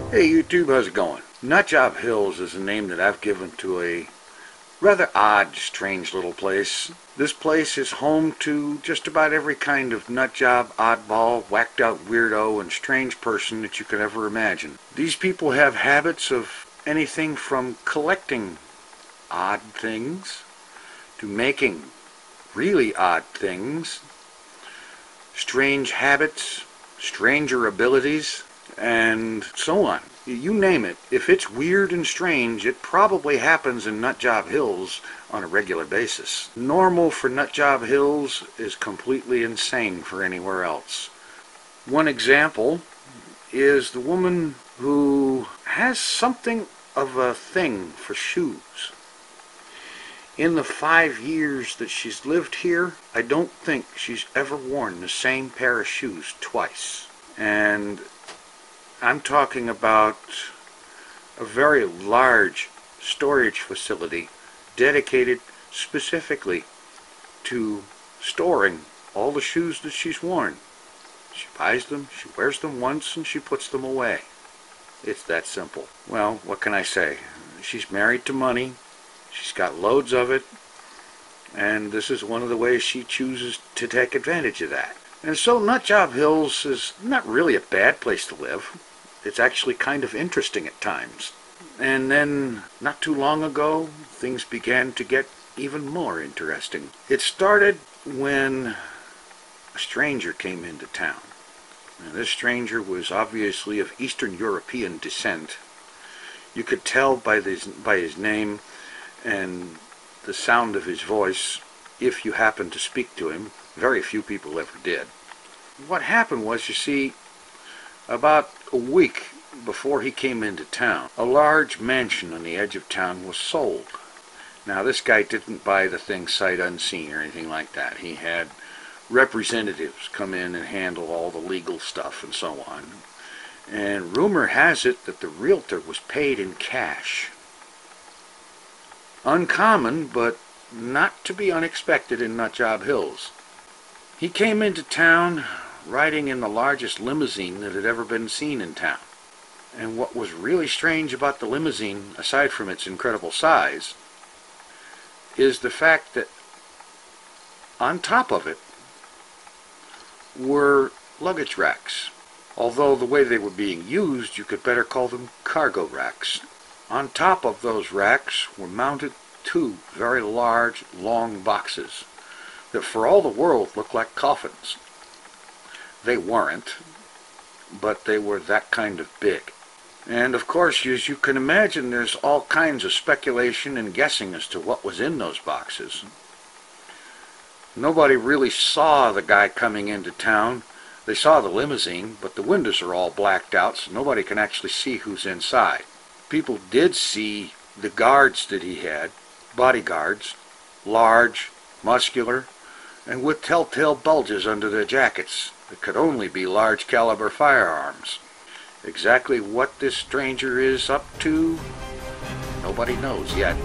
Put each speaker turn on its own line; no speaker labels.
Hey YouTube, how's it going? Nutjob Hills is a name that I've given to a rather odd, strange little place. This place is home to just about every kind of nutjob, oddball, whacked out weirdo, and strange person that you could ever imagine. These people have habits of anything from collecting odd things to making really odd things, strange habits, stranger abilities, and so on. You name it. If it's weird and strange, it probably happens in Nutjob Hills on a regular basis. Normal for Nutjob Hills is completely insane for anywhere else. One example is the woman who has something of a thing for shoes. In the 5 years that she's lived here, I don't think she's ever worn the same pair of shoes twice. And I'm talking about a very large storage facility dedicated specifically to storing all the shoes that she's worn. She buys them, she wears them once, and she puts them away. It's that simple. Well, what can I say? She's married to money, she's got loads of it, and this is one of the ways she chooses to take advantage of that. And so Nutjob Hills is not really a bad place to live. It's actually kind of interesting at times. And then, not too long ago, things began to get even more interesting. It started when a stranger came into town. Now, this stranger was obviously of Eastern European descent. You could tell by his name and the sound of his voice, if you happened to speak to him. Very few people ever did. What happened was, you see, about a week before he came into town, a large mansion on the edge of town was sold. Now, this guy didn't buy the thing sight unseen or anything like that. He had representatives come in and handle all the legal stuff and so on. And rumor has it that the realtor was paid in cash. Uncommon, but not to be unexpected in Nutjob Hills. He came into town riding in the largest limousine that had ever been seen in town. And what was really strange about the limousine, aside from its incredible size, is the fact that on top of it were luggage racks. Although the way they were being used, you could better call them cargo racks. On top of those racks were mounted two very large, long boxes that for all the world looked like coffins. They weren't, but they were that kind of big. And of course, as you can imagine, there's all kinds of speculation and guessing as to what was in those boxes. Nobody really saw the guy coming into town. They saw the limousine, but the windows are all blacked out, so nobody can actually see who's inside. People did see the guards that he had, bodyguards, large, muscular, and with telltale bulges under their jackets that could only be large caliber firearms. Exactly what this stranger is up to, nobody knows yet.